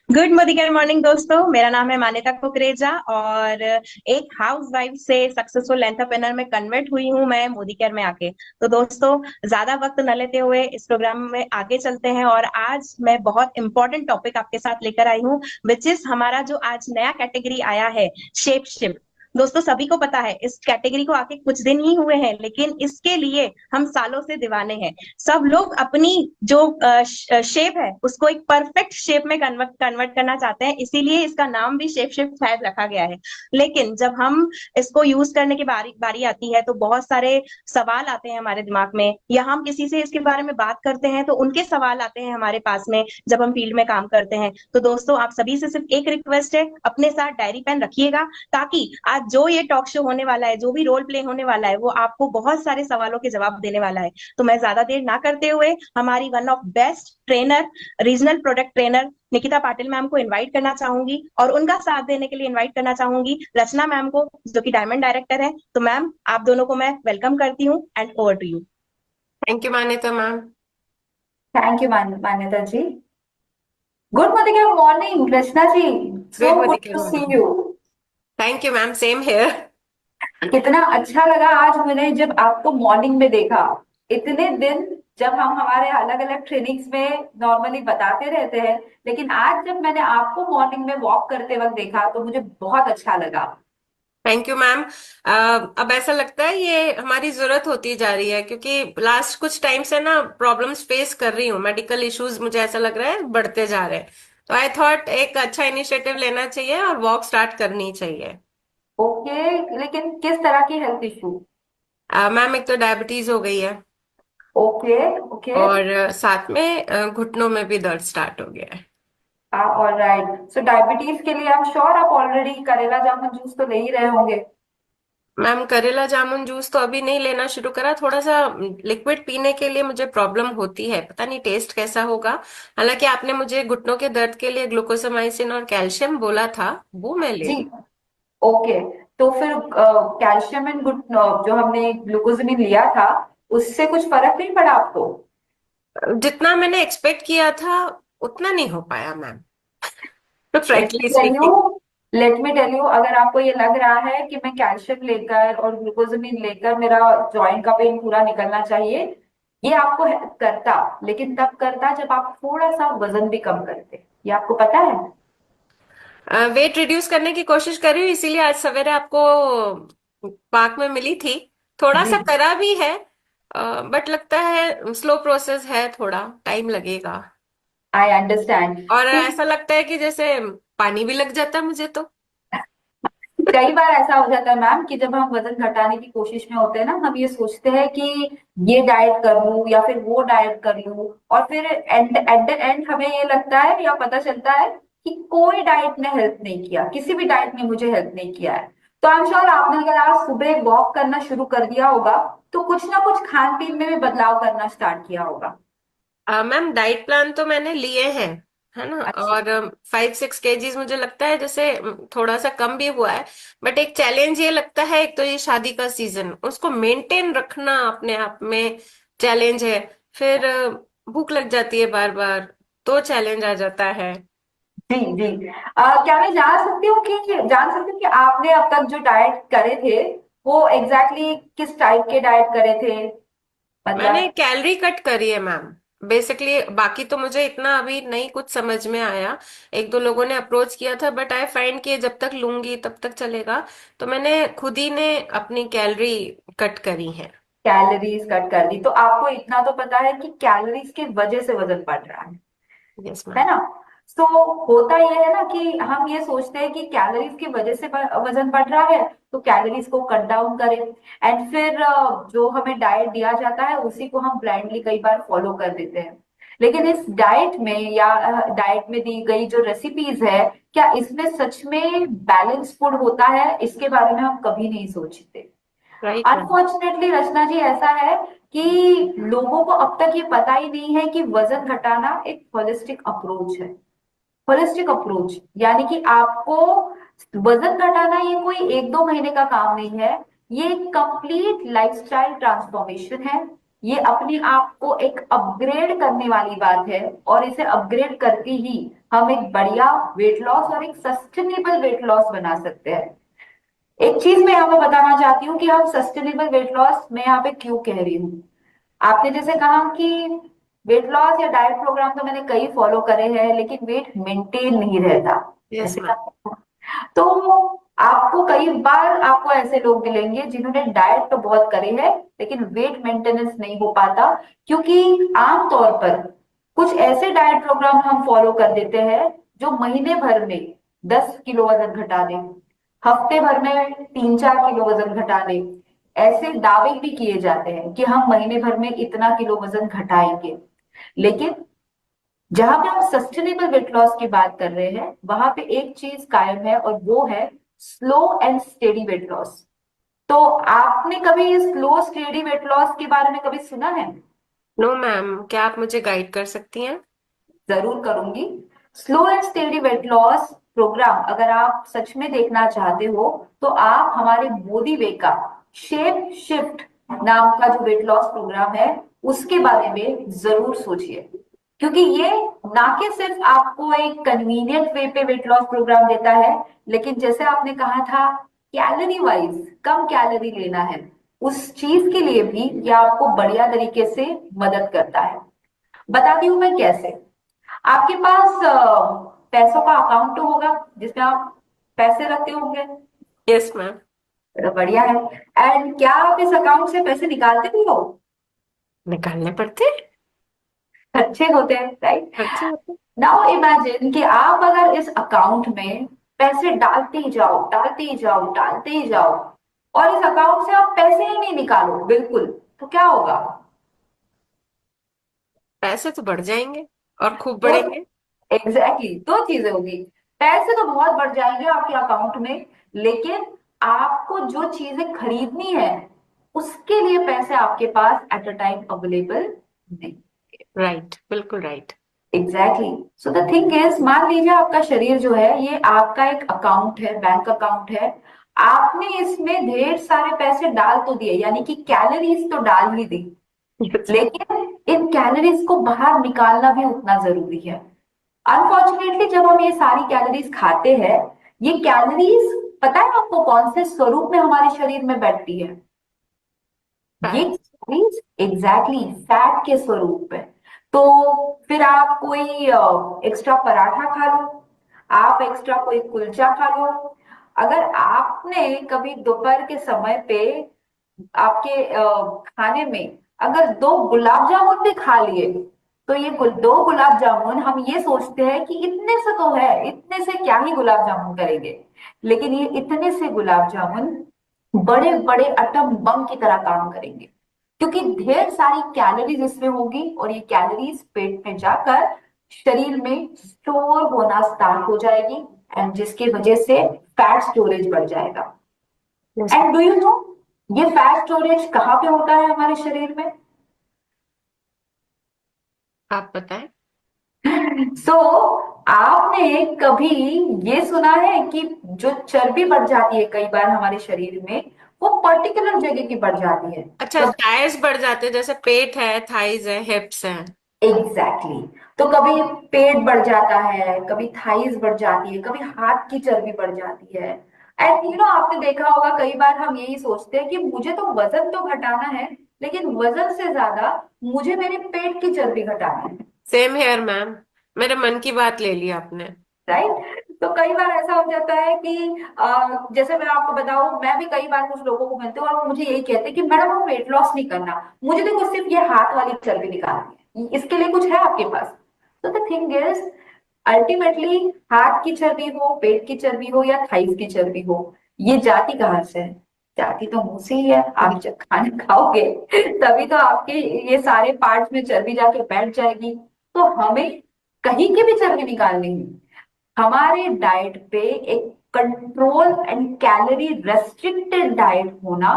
Good morning दोस्तों। मेरा नाम है मान्यता कुकरेजा और एक हाउस वाइफ से सक्सेसफुल एंटरप्रेनर में कन्वर्ट हुई हूँ मैं मोदी केयर में आके। तो दोस्तों, ज्यादा वक्त न लेते हुए इस प्रोग्राम में आगे चलते हैं और आज मैं बहुत इंपॉर्टेंट टॉपिक आपके साथ लेकर आई हूँ, विच इज हमारा जो आज नया कैटेगरी आया है, शेप शिफ्ट। दोस्तों, सभी को पता है इस कैटेगरी को आके कुछ दिन ही हुए हैं, लेकिन इसके लिए हम सालों से दीवाने हैं। सब लोग अपनी जो शेप है उसको एक परफेक्ट शेप में कन्वर्ट कन्वर्ट करना चाहते हैं, इसीलिए इसका नाम भी शेप शिफ्ट शायद रखा गया है। लेकिन जब हम इसको यूज करने की बारी बारी आती है तो बहुत सारे सवाल आते हैं हमारे दिमाग में, या हम किसी से इसके बारे में बात करते हैं तो उनके सवाल आते हैं हमारे पास में जब हम फील्ड में काम करते हैं। तो दोस्तों, आप सभी से सिर्फ एक रिक्वेस्ट है, अपने साथ डायरी पेन रखिएगा, ताकि आज जो ये टॉक शो होने वाला है, जो भी रोल प्ले होने वाला है, वो आपको बहुत सारे सवालों के जवाब देने वाला है। तो मैं ज्यादा देर ना करते हुए हमारी one of best trainer, regional product trainer Nikita Patil ma'am को इनवाइट करना चाहूंगी और उनका साथ देने के लिए इनवाइट करना चाहूंगी रचना मैम को, जो कि डायमंड डायरेक्टर है। तो मैम, आप दोनों को मैं वेलकम करती हूँ and over to you. Thank you Manyata ma'am. Thank you Manyata ji. Good morning Rachna ji. So good good morning to see morning. You. Thank you ma'am, same here. कितना अच्छा लगा आज मैंने जब आपको मॉर्निंग में देखा। इतने दिन जब हम हमारे अलग अलग ट्रेनिंग्स में नॉर्मली बताते रहते हैं, लेकिन आज जब मैंने आपको मॉर्निंग में वॉक करते वक्त देखा तो मुझे बहुत अच्छा लगा। Thank you ma'am. अब ऐसा लगता है ये हमारी जरूरत होती जा रही है, क्योंकि लास्ट कुछ टाइम से ना प्रॉब्लम्स फेस कर रही हूँ, मेडिकल इश्यूज मुझे ऐसा लग रहा है बढ़ते जा रहे हैं। तो आई थॉट एक अच्छा इनिशिएटिव लेना चाहिए और वॉक स्टार्ट करनी चाहिए। ओके, लेकिन किस तरह की हेल्थ इशू? मैम, एक तो डायबिटीज हो गई है ओके ओके। और साथ में घुटनों में भी दर्द स्टार्ट हो गया है। ऑलराइट, सो डायबिटीज के लिए I'm श्योर आप ऑलरेडी करेला जामुन जूस तो ले ही रहे होंगे। मैम, करेला जामुन जूस तो अभी नहीं लेना शुरू करा, थोड़ा सा लिक्विड पीने के लिए मुझे प्रॉब्लम होती है, पता नहीं टेस्ट कैसा होगा। हालांकि आपने मुझे घुटनों के दर्द के लिए ग्लूकोसामाइसिन और कैल्शियम बोला था, वो मैं ले जी। लूं। ओके, तो फिर कैल्शियम एंड गुड जो हमने ग्लूकोजमिन लिया था, उससे कुछ फर्क नहीं पड़ा आपको? जितना मैंने एक्सपेक्ट किया था उतना नहीं हो पाया मैम, तो let me frankly tell you speaking. Let me tell you, अगर आपको ये लग रहा है कि मैं कैल्शियम लेकर और ग्लूकोजमिन लेकर मेरा जॉइंट का पेन पूरा निकलना चाहिए, ये आपको हेल्प करता, लेकिन तब करता जब आप थोड़ा सा वजन भी कम करते। ये आपको पता है? वेट रिड्यूस करने की कोशिश कर रही हूँ, इसीलिए आज सवेरे आपको पार्क में मिली थी। थोड़ा जी। सा करा भी है, बट लगता है स्लो प्रोसेस है, थोड़ा टाइम लगेगा। I understand. और ऐसा लगता है कि जैसे पानी भी लग जाता है मुझे तो। कई बार ऐसा हो जाता है मैम कि जब हम वजन घटाने की कोशिश में होते हैं ना, हम ये सोचते हैं कि ये डाइट कर लूं या फिर वो डाइट कर लूं, और फिर एट द एंड हमें ये लगता है या पता चलता है कि कोई डाइट ने हेल्प नहीं किया, किसी भी डाइट ने मुझे हेल्प नहीं किया है। तो आई एम श्योर आपने अगर आज सुबह वॉक करना शुरू कर दिया होगा तो कुछ ना कुछ खान पीन में भी बदलाव करना स्टार्ट किया होगा। मैम, डाइट प्लान तो मैंने लिए हैं, है ना। अच्छा। और 5-6 केजीज मुझे लगता है जैसे थोड़ा सा कम भी हुआ है। बट एक चैलेंज ये लगता है, एक तो ये शादी का सीजन, उसको मेंटेन रखना अपने आप में चैलेंज है। फिर भूख लग जाती है बार बार, तो चैलेंज आ जाता है। जी जी। क्या मैं जान सकती हूँ कि आपने अब तक जो डाइट करे थे वो एग्जैक्टली किस टाइप के डाइट करे थे? मैंने मतलब। कैलोरी कट करी है मैम, बेसिकली। बाकी तो मुझे इतना अभी नहीं कुछ समझ में आया, एक दो लोगों ने अप्रोच किया था, बट आई फाइंड कि जब तक लूंगी तब तक चलेगा। तो मैंने खुद ही ने अपनी कैलोरी कट करी है। कैलोरीज कट कर दी तो आपको इतना तो पता है कि कैलोरीज की वजह से वजन बढ़ रहा यस है मैम। ना? तो होता यह है ना कि हम ये सोचते हैं कि कैलोरीज की वजह से वजन बढ़ रहा है, तो कैलोरीज को कट डाउन करें, एंड फिर जो हमें डाइट दिया जाता है उसी को हम ब्लाइंडली कई बार फॉलो कर देते हैं। लेकिन इस डाइट में या डाइट में दी गई जो रेसिपीज है, क्या इसमें सच में बैलेंस फूड होता है? इसके बारे में हम कभी नहीं सोचते। Right ma'am. अनफॉर्चुनेटली रचना जी, ऐसा है कि लोगों को अब तक ये पता ही नहीं है कि वजन घटाना एक होलिस्टिक अप्रोच है। होलिस्टिक अप्रोच यानी कि आपको वजन घटाना ये कोई एक दो महीने का काम नहीं है, ये एक कंप्लीट लाइफस्टाइल ट्रांसफॉर्मेशन है। ये अपने आप को एक अपग्रेड करने वाली बात है, और इसे अपग्रेड करके ही हम एक बढ़िया वेट लॉस और एक सस्टेनेबल वेट लॉस बना सकते हैं। एक चीज मैं यहाँ पे बताना चाहती हूँ कि हम सस्टेनेबल वेट लॉस मैं यहाँ पे क्यों कह रही हूँ। आपने जैसे कहा कि वेट लॉस या डाइट प्रोग्राम तो मैंने कई फॉलो करे हैं, लेकिन वेट मेंटेन नहीं रहता, यस ऐसे मैम। कहा। तो आपको कई बार आपको ऐसे लोग मिलेंगे जिन्होंने डाइट तो बहुत करे है, लेकिन वेट मेंटेनेंस नहीं हो पाता, क्योंकि आमतौर पर कुछ ऐसे डाइट प्रोग्राम हम फॉलो कर देते हैं जो महीने भर में 10 किलो वजन घटा दें, हफ्ते भर में 3-4 किलो वजन घटा दें। ऐसे दावे भी किए जाते हैं कि हम महीने भर में इतना किलो वजन घटाएंगे, लेकिन जहां पे हम सस्टेनेबल वेट लॉस की बात कर रहे हैं वहां पे एक चीज कायम है, और वो है slow and steady weight loss. तो आपने कभी स्लो स्टेडी वेट लॉस के बारे में कभी सुना है? नो मैम, क्या आप मुझे गाइड कर सकती हैं? जरूर करूंगी। Slow and steady weight loss program अगर आप सच में देखना चाहते हो तो आप हमारे मोदी वे का शेप शिफ्ट नाम का जो वेट लॉस प्रोग्राम है उसके बारे में जरूर सोचिए, क्योंकि ये ना कि सिर्फ आपको एक कन्वीनियंट वे पे वेट लॉस प्रोग्राम देता है, लेकिन जैसे आपने कहा था कैलोरी वाइज कम कैलोरी लेना है, उस चीज के लिए भी ये आपको बढ़िया तरीके से मदद करता है। बताती हूँ मैं कैसे। आपके पास पैसों का अकाउंट तो होगा जिसमें आप पैसे रखते होंगे। Yes ma'am. तो बढ़िया है। एंड क्या आप इस अकाउंट से पैसे निकालते भी हो? निकालने पड़ते? अच्छे होते हैं, राइट। खर्चे होते? नाउ इमेजिन कि आप अगर इस अकाउंट में पैसे डालते ही जाओ, डालते ही जाओ, डालते ही जाओ, और इस अकाउंट से आप पैसे ही नहीं निकालो बिल्कुल, तो क्या होगा? पैसे तो बढ़ जाएंगे और खूब तो बढ़ेंगे। एग्जैक्टली दो चीजें होगी। पैसे तो बहुत बढ़ जाएंगे आपके अकाउंट में, लेकिन आपको जो चीजें खरीदनी है उसके लिए पैसे आपके पास एट अ टाइम अवेलेबल नहीं। राइट, बिल्कुल right. Exactly. So the thing is, मान लीजिए आपका शरीर जो है ये आपका एक अकाउंट है, बैंक अकाउंट है। आपने इसमें ढेर सारे पैसे डाल तो दिए, यानी कि कैलोरीज तो डाल ही दी, यस। लेकिन इन कैलोरीज को बाहर निकालना भी उतना जरूरी है। अनफॉर्चुनेटली जब हम ये सारी कैलोरीज खाते हैं, ये कैलोरीज पता है आपको कौन से स्वरूप में हमारे शरीर में बैठती है? ये फैट। कैलोरीज एग्जैक्टली फैट के स्वरूप में। तो फिर आप कोई एक्स्ट्रा पराठा खा लो, आप एक्स्ट्रा कोई कुलचा खा लो। अगर आपने कभी दोपहर के समय पे आपके खाने में अगर 2 गुलाब जामुन भी खा लिए, तो ये 2 गुलाब जामुन हम ये सोचते हैं कि इतने से तो है, इतने से क्या ही गुलाब जामुन करेंगे, लेकिन ये इतने से गुलाब जामुन बड़े बड़े एटम बम की तरह काम करेंगे, क्योंकि ढेर सारी कैलोरीज इसमें होगी, और ये कैलोरीज पेट में जाकर शरीर में स्टोर होना स्टार्ट हो जाएगी, एंड जिसकी वजह से फैट स्टोरेज बढ़ जाएगा। Yes. And do you know ये फैट स्टोरेज कहाँ पे होता है हमारे शरीर में? आप बताएं। सो आपने कभी ये सुना है कि जो चर्बी बढ़ जाती है कई बार हमारे शरीर में, वो पर्टिकुलर जगह की बढ़ जाती है? अच्छा, टायर्स बढ़ जाते हैं, जैसे पेट है, थाइज है, हिप्स है। Exactly exactly. तो कभी पेट बढ़ जाता है, कभी थाइज बढ़ जाती है, कभी हाथ की चर्बी बढ़ जाती है। एंड आपने देखा होगा कई बार हम यही सोचते हैं कि मुझे तो वजन तो घटाना है, लेकिन वजन से ज्यादा मुझे मेरे पेट की चर्बी घटाना है। सेम हेयर मैम, मेरे मन की बात ले ली आपने। राइट। तो कई बार ऐसा हो जाता है कि जैसे मैं आपको बताऊं, मैं भी कई बार कुछ लोगों को मिलती हूँ और वो मुझे यही कहते हैं कि मैडम हम वेट लॉस नहीं करना, मुझे देखो सिर्फ ये हाथ वाली चर्बी निकालनी है, इसके लिए कुछ है आपके पास? तो द थिंग इज, अल्टीमेटली हाथ की चर्बी हो, पेट की चर्बी हो या थाइस की चर्बी हो, ये जाती कहाँ से है? जाती तो मुंह से ही है। आप जब खाना खाओगे तभी तो आपके ये सारे पार्ट्स में चर्बी जाके बैठ जाएगी। तो हमें कहीं की भी चर्बी निकालनी है, हमारे डाइट पे एक control and calorie restricted diet होना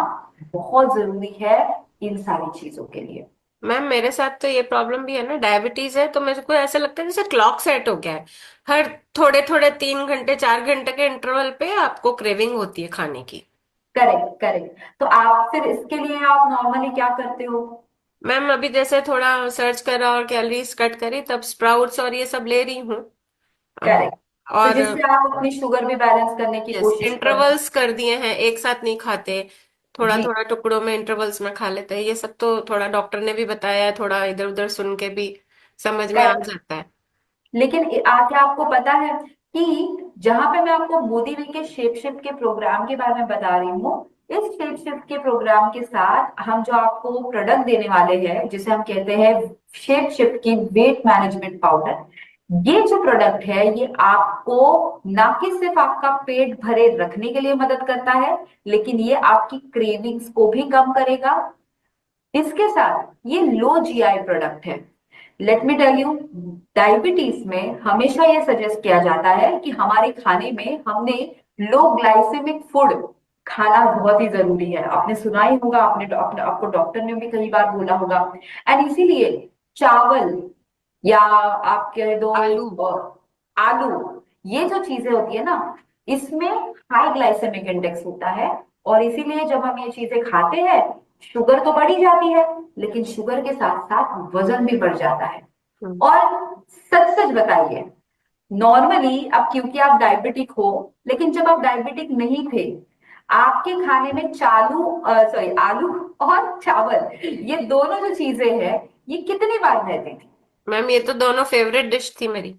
बहुत जरूरी है इन सारी चीजों के लिए। मैम मेरे साथ तो ये प्रॉब्लम भी है ना, डायबिटीज है, तो मेरे को ऐसा लगता है जैसे क्लॉक सेट हो गया है। हर थोड़े थोड़े 3 घंटे 4 घंटे के इंटरवल पे आपको क्रेविंग होती है खाने की। Correct correct. तो आप फिर इसके लिए आप नॉर्मली क्या करते हो? मैम अभी जैसे थोड़ा सर्च करा और कैलोरीज कट करी, तब स्प्राउट्स और ये सब ले रही हूँ। अ, करेक्ट। तो और जिससे आप अपनी शुगर भी बैलेंस करने की यस, कोशिश करें। इंटरवल्स कर दिए हैं, एक साथ नहीं खाते, थोड़ा जी। थोड़ा टुकड़ों में इंटरवल्स में खा लेते हैं। ये सब तो थोड़ा डॉक्टर ने भी बताया है, थोड़ा इधर उधर सुन के भी समझ में आ करेक्ट। जाता है। लेकिन क्या आपको पता है कि जहां पे मैं आपको मोदी जी के शेप शिफ्ट के प्रोग्राम के बारे में बता रही हूँ, इस शेप शिफ्ट के प्रोग्राम के साथ हम जो आपको प्रोडक्ट देने वाले हैं जिसे हम कहते हैं शेप शिफ्ट की वेट मैनेजमेंट पाउडर, ये जो प्रोडक्ट है ये आपको ना कि सिर्फ आपका पेट भरे रखने के लिए मदद करता है, लेकिन ये आपकी क्रेविंग्स को भी कम करेगा। इसके साथ ये लो जीआई प्रोडक्ट है। Let me tell you, diabetes में हमेशा ये सजेस्ट किया जाता है कि हमारे खाने में हमने लो ग्लाइसेमिक फूड खाना बहुत ही जरूरी है। आपने सुना ही होगा, आपको डॉक्टर ने भी कई बार बोला होगा। एंड इसीलिए चावल या आप कह दो आलू। आलू, ये जो चीजें होती है ना, इसमें हाई ग्लाइसेमिक इंडेक्स होता है। और इसीलिए जब हम ये चीजें खाते हैं, शुगर तो बढ़ी जाती है, लेकिन शुगर के साथ साथ वजन भी बढ़ जाता है। हम्म। और सच सच बताइए, नॉर्मली अब क्योंकि आप डायबिटिक हो, लेकिन जब आप डायबिटिक नहीं थे, आपके खाने में आलू और चावल, ये दोनों जो चीजें हैं, ये कितनी बार रहती थी? मैम ये तो दोनों फेवरेट डिश थी मेरी।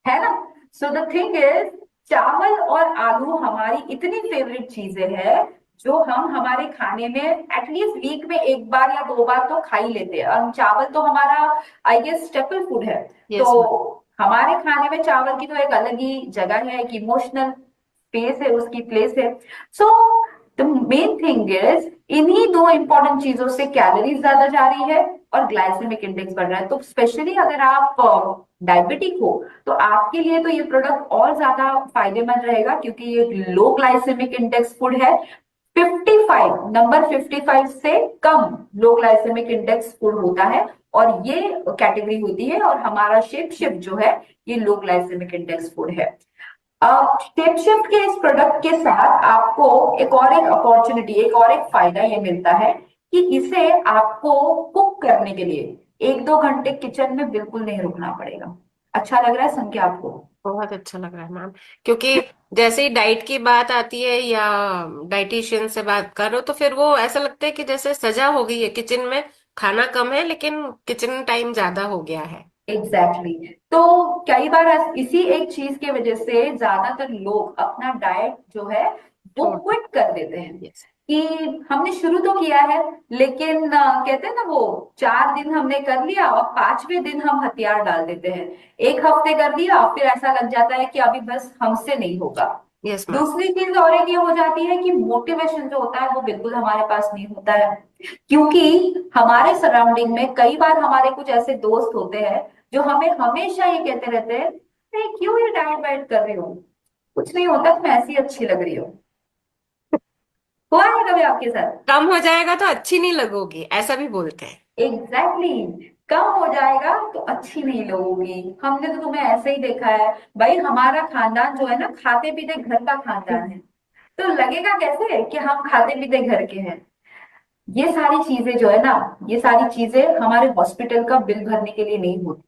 है ना? सो द थिंग इज, चावल और आलू हमारी इतनी फेवरेट चीजें हैं जो हम हमारे खाने में एटलीस्ट वीक में एक बार या दो बार तो खा ही लेते हैं। और चावल तो हमारा आई गेस स्टेपल फूड है। Yes ma'am. तो हमारे खाने में चावल की तो एक अलग ही जगह है, एक इमोशनल स्पेस है, उसकी प्लेस है। So the main thing is, इन्हीं दो इंपॉर्टेंट चीजों से कैलोरीज ज्यादा जा रही है और ग्लाइसेमिक इंडेक्स बढ़ रहा है। तो स्पेशली अगर आप डायबिटिक हो, तो आपके लिए तो ये प्रोडक्ट और ज्यादा फायदेमंद रहेगा, क्योंकि ये लो ग्लाइसेमिक इंडेक्स फूड है। 55 नंबर 55 से कम लो ग्लाइसेमिक इंडेक्स फूड होता है, और ये कैटेगरी होती है। और हमारा शेप शिफ्ट जो है, ये लो ग्लाइसेमिक इंडेक्स फूड है। अब शेप शिफ्ट के इस प्रोडक्ट के साथ आपको एक अपॉर्चुनिटी, एक और एक फायदा ये मिलता है कि इसे आपको कुक करने के लिए एक दो घंटे किचन में बिल्कुल नहीं रुकना पड़ेगा। अच्छा लग रहा है सुन के आपको? बहुत अच्छा लग रहा है मैम, क्योंकि जैसे ही डाइट की बात आती है या डाइटिशियन से बात करो, तो फिर वो ऐसा लगता है कि जैसे सजा हो गई है किचन में। खाना कम है लेकिन किचन टाइम ज्यादा हो गया है। Exactly exactly. तो कई बार इसी एक चीज की वजह से ज्यादातर लोग अपना डाइट जो है वो छोड़। क्विट कर देते हैं यस। कि हमने शुरू तो किया है, लेकिन कहते हैं ना वो, 4 दिन हमने कर लिया और 5वें दिन हम हथियार डाल देते हैं। एक हफ्ते कर लिया, फिर ऐसा लग जाता है कि अभी बस हमसे नहीं होगा। Yes ma'am. दूसरी चीज और एक ये हो जाती है कि मोटिवेशन जो होता है वो बिल्कुल हमारे पास नहीं होता है, क्योंकि हमारे सराउंडिंग में कई बार हमारे कुछ ऐसे दोस्त होते हैं जो हमें हमेशा ये कहते रहते हैं, "अरे क्यों ये डाइट वाइट कर रही हो, कुछ नहीं होता, तुम ऐसी अच्छी लग रही हो"। हुआ है कभी आपके साथ? कम हो जाएगा तो अच्छी नहीं लगोगी, ऐसा भी बोलते हैं। Exactly exactly. कम हो जाएगा तो अच्छी नहीं लगोगी। हमने तो तुम्हें ऐसे ही देखा है। भाई हमारा खानदान जो है ना, खाते पीते घर का खानदान है, तो लगेगा कैसे कि हम खाते पीते घर के हैं? ये सारी चीजें जो है ना, ये सारी चीजें हमारे हॉस्पिटल का बिल भरने के लिए नहीं होती।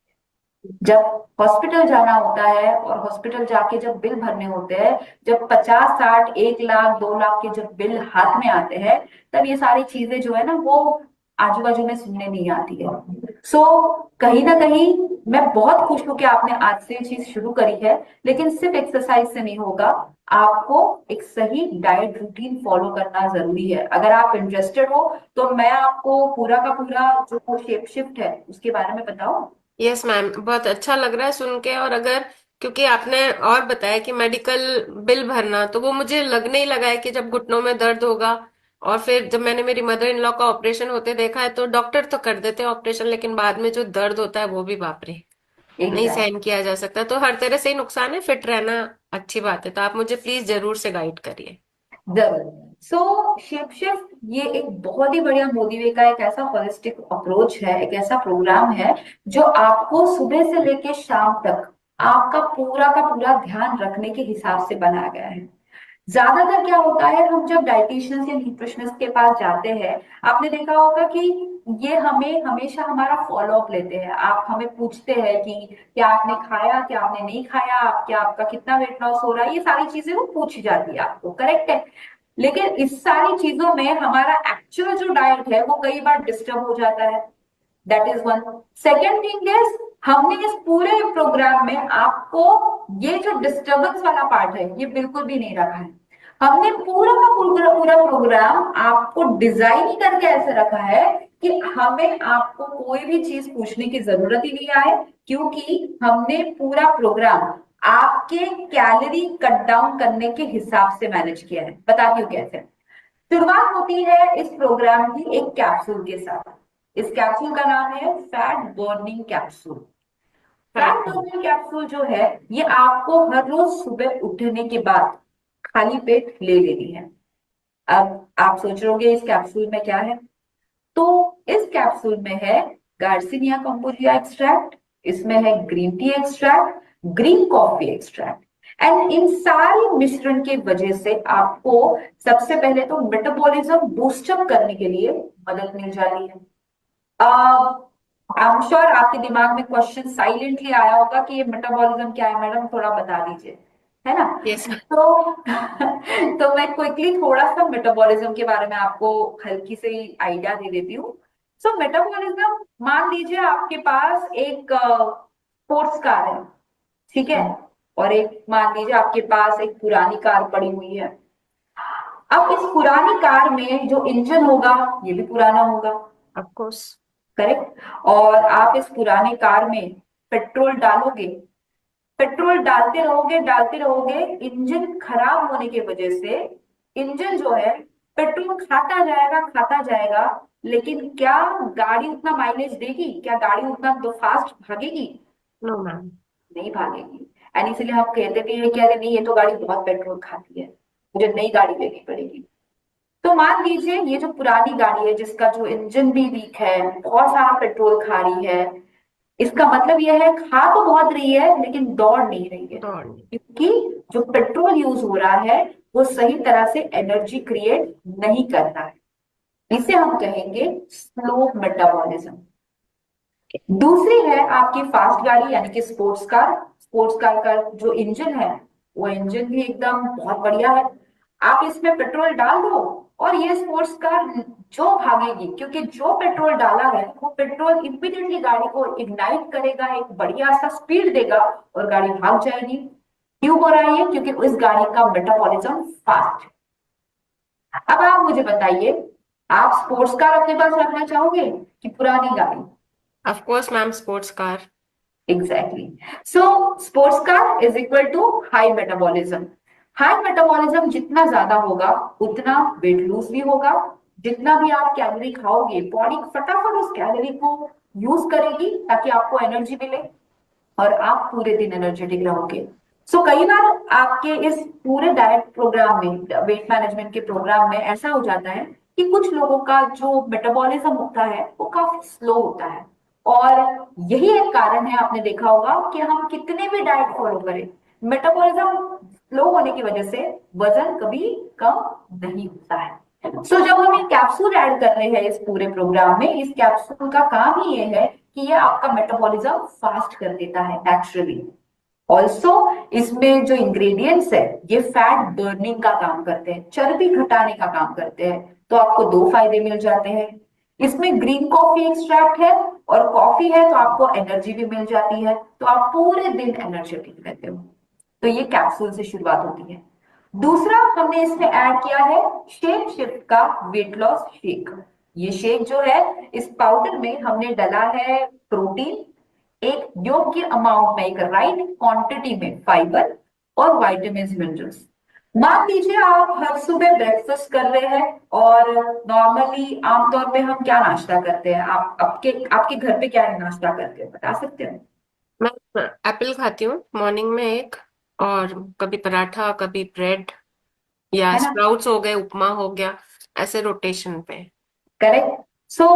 जब हॉस्पिटल जाना होता है और हॉस्पिटल जाके जब बिल भरने होते हैं, जब 50 60 1 लाख 2 लाख के जब बिल हाथ में आते हैं, तब ये सारी चीजें जो है ना वो आजू बाजू में सुनने नहीं आती है। सो कहीं ना कहीं मैं बहुत खुश हूं कि आपने आज से ये चीज शुरू करी है, लेकिन सिर्फ एक्सरसाइज से नहीं होगा। आपको एक सही डाइट रूटीन फॉलो करना जरूरी है। अगर आप इंटरेस्टेड हो तो मैं आपको पूरा का पूरा जो शेप शिफ्ट है उसके बारे में बताऊं। यस मैम, बहुत अच्छा लग रहा है सुन के। और अगर, क्योंकि आपने और बताया कि मेडिकल बिल भरना, तो वो मुझे लगने ही लगा है कि जब घुटनों में दर्द होगा, और फिर जब मैंने मेरी मदर इन लॉ का ऑपरेशन होते देखा है, तो डॉक्टर तो कर देते हैं ऑपरेशन, लेकिन बाद में जो दर्द होता है वो भी बाप रे, नहीं एग्जैक्ट। सहन किया जा सकता। तो हर तरह से ही नुकसान है, फिट रहना अच्छी बात है। तो आप मुझे प्लीज जरूर से गाइड करिए। जरूर। सो शेप शिफ्ट ये एक बहुत ही बढ़िया मोदी वे का एक ऐसा होलिस्टिक अप्रोच है, एक ऐसा प्रोग्राम है जो आपको सुबह से लेके शाम तक आपका का पूरा ध्यान रखने के हिसाब से बनाया गया है। ज्यादातर क्या होता है, हम जब डाइटिशियंस या न्यूट्रिशनिस्ट के पास जाते हैं, आपने देखा होगा कि ये हमें हमेशा हमारा फॉलो अप लेते हैं। आप हमें पूछते हैं कि क्या आपने खाया, क्या आपने नहीं खाया, क्या आपका कितना वेट लॉस हो रहा है, ये सारी चीजें वो पूछी जाती है आपको, करेक्ट है। लेकिन इस सारी चीजों में हमारा एक्चुअल जो डाइट है वो कई बार डिस्टर्ब हो जाता है। That is one. Second thing is, हमने इस पूरे प्रोग्राम में आपको ये जो डिस्टरबेंस वाला पार्ट है ये बिल्कुल भी नहीं रखा है। हमने पूरा का पूरा पूरा प्रोग्राम आपको डिजाइन ही करके ऐसे रखा है कि हमें आपको कोई भी चीज पूछने की जरूरत ही नहीं आए, क्योंकि हमने पूरा प्रोग्राम आपके कैलोरी कट डाउन करने के हिसाब से मैनेज किया है। बताती हूँ कैसे। शुरुआत होती है इस प्रोग्राम की एक कैप्सूल के साथ। इस कैप्सूल का नाम है fat burning capsule. Fat fat. Burning capsule जो है ये आपको हर रोज सुबह उठने के बाद खाली पेट ले लेनी है। अब आप सोच रहे होंगे इस कैप्सूल में क्या है। तो इस कैप्सूल में है गार्सिनिया कंपोजिया एक्सट्रैक्ट, इसमें है green tea extract, green coffee extract. And in सारी मिश्रण की वजह से आपको सबसे पहले तो मेटाबॉलिज्म बूस्टअप करने के लिए मदद मिल जाती है। आई एम श्योर आपके दिमाग में क्वेश्चन साइलेंटली आया होगा कि ये मेटाबॉलिज्म क्या है मैडम, थोड़ा बता दीजिए, है ना। यस। तो तो मैं क्विकली थोड़ा सा मेटाबॉलिज्म के बारे में आपको हल्की सी आइडिया दे देती हूँ। सो मेटाबॉलिज्म, मान लीजिए आपके पास एक स्पोर्ट्स कार है, ठीक है, और एक मान लीजिए आपके पास एक पुरानी कार पड़ी हुई है। अब इस पुरानी कार में जो इंजन होगा ये भी पुराना होगा, ऑफ कोर्स। करेक्ट। और आप इस पुराने कार में पेट्रोल डालोगे, पेट्रोल डालते रहोगे, इंजन खराब होने की वजह से इंजन जो है पेट्रोल खाता जाएगा, लेकिन क्या गाड़ी उतना माइलेज देगी, क्या गाड़ी उतना तो फास्ट भागेगी? No ma'am. नहीं भागेगी। एंड इसलिए हम कहते भी हैं कि अरे नहीं, ये तो गाड़ी बहुत पेट्रोल खाती है, मुझे नई गाड़ी लेनी पड़ेगी। तो मान लीजिए ये जो पुरानी गाड़ी है जिसका जो इंजन भी वीक है, बहुत सारा पेट्रोल खा रही है, इसका मतलब यह है खा तो बहुत रही है लेकिन दौड़ नहीं रही है, दौड़नी। क्योंकि जो पेट्रोल यूज हो रहा है वो सही तरह से एनर्जी क्रिएट नहीं करता है। इसे हम कहेंगे स्लो मेटाबॉलिज्म। दूसरी है आपकी फास्ट गाड़ी यानी कि स्पोर्ट्स कार। स्पोर्ट्स कार का जो इंजन है वो इंजन भी एकदम बहुत बढ़िया है। आप इसमें पेट्रोल डाल दो और ये स्पोर्ट्स कार जो भागेगी, क्योंकि जो पेट्रोल डाला है वो पेट्रोल इमीडिएटली गाड़ी को इग्नाइट करेगा, एक बढ़िया सा स्पीड देगा और गाड़ी भाग जाएगी। क्यों हो रहा है ये? क्योंकि इस गाड़ी का मेटाबॉलिज्म फास्ट है। अब आप मुझे बताइए, आप स्पोर्ट्स कार अपने पास रखना चाहोगे कि पुरानी गाड़ी? Of course ma'am, sports car. Exactly. So sports car is equal to high metabolism. High metabolism जितना ज्यादा होगा उतना वेट लूज भी होगा। जितना भी आप कैलोरी खाओगे बॉडी फटाफट उस कैलोरी को यूज करेगी ताकि आपको एनर्जी मिले और आप पूरे दिन एनर्जेटिक रहोगे। सो कई बार आपके इस पूरे डाइट प्रोग्राम में, वेट मैनेजमेंट के प्रोग्राम में ऐसा हो जाता है कि कुछ लोगों का जो मेटाबॉलिज्म होता है वो काफी स्लो होता है। और यही एक कारण है, आपने देखा होगा कि हम कितने भी डाइट फॉलो करें, मेटाबॉलिज्म स्लो होने की वजह से वजन कभी कम नहीं होता है। सो जब हम ये कैप्सूल ऐड कर रहे हैं इस पूरे प्रोग्राम में, इस कैप्सूल का काम ही ये है कि ये आपका मेटाबॉलिज्म फास्ट कर देता है नेचुरली। ऑल्सो इसमें जो इंग्रेडिएंट्स है ये फैट बर्निंग का काम करते हैं, चर्बी घटाने का काम करते हैं। तो आपको दो फायदे मिल जाते हैं। इसमें ग्रीन कॉफी एक्सट्रैक्ट है और कॉफी है तो आपको एनर्जी भी मिल जाती है, तो आप पूरे दिन एनर्जेटिक रहते हो। तो ये कैप्सूल से शुरुआत होती है। दूसरा हमने इसमें ऐड किया है शेप शिफ्ट का वेट लॉस शेक। ये शेक जो है, इस पाउडर में हमने डाला है प्रोटीन, एक योग्य अमाउंट में, एक राइट क्वांटिटी में फाइबर और विटामिन मिनरल्स। मान लीजिए आप हर सुबह ब्रेकफास्ट कर रहे हैं और नॉर्मली आमतौर पे हम क्या नाश्ता करते हैं, आप आपके आपके घर पे क्या नाश्ता करते हैं बता सकते हैं? मैं एप्पल खाती हूँ मॉर्निंग में एक, और कभी पराठा, कभी ब्रेड, या है ना, स्प्राउट्स हो गए, उपमा हो गया, ऐसे रोटेशन पे। करेक्ट। सो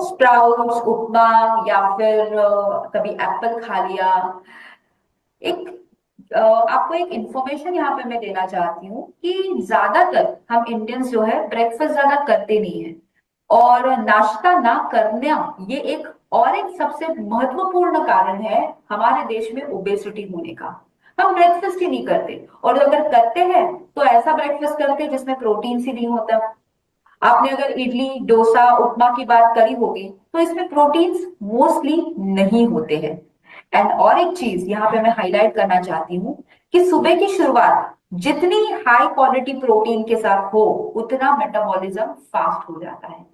स्प्राउट्स, उपमा, या फिर कभी एप्पल खा लिया। एक आपको एक इंफॉर्मेशन यहाँ पे मैं देना चाहती हूँ कि ज्यादातर हम इंडियंस जो है ब्रेकफास्ट ज्यादा करते नहीं है। और नाश्ता ना करना, ये एक सबसे महत्वपूर्ण कारण है हमारे देश में ओबेसिटी होने का। हम ब्रेकफास्ट ही नहीं करते, और अगर करते हैं तो ऐसा ब्रेकफास्ट करते हैं जिसमें प्रोटीन ही नहीं होता। आपने अगर इडली डोसा उपमा की बात करी होगी तो इसमें प्रोटीन्स मोस्टली नहीं होते हैं। एंड और एक चीज यहाँ पे मैं हाईलाइट करना चाहती हूँ कि सुबह की शुरुआत जितनी हाई क्वालिटी प्रोटीन के साथ हो, उतना मेटाबॉलिज्म फास्ट हो जाता है।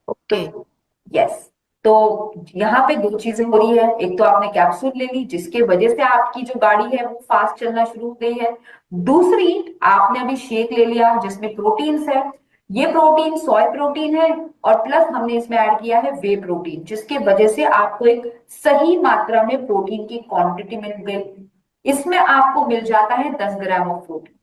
ओके। तो यस, तो यहाँ पे दो चीजें हो रही है। एक तो आपने कैप्सूल ले ली जिसके वजह से आपकी जो गाड़ी है वो फास्ट चलना शुरू हो गई है। दूसरी, आपने अभी शेक ले लिया जिसमें प्रोटीन्स है। ये प्रोटीन सोय प्रोटीन है, और प्लस हमने इसमें ऐड किया है वे प्रोटीन, जिसके वजह से आपको एक सही मात्रा में प्रोटीन की क्वांटिटी मिल गई। इसमें आपको मिल जाता है 10 ग्राम ऑफ प्रोटीन।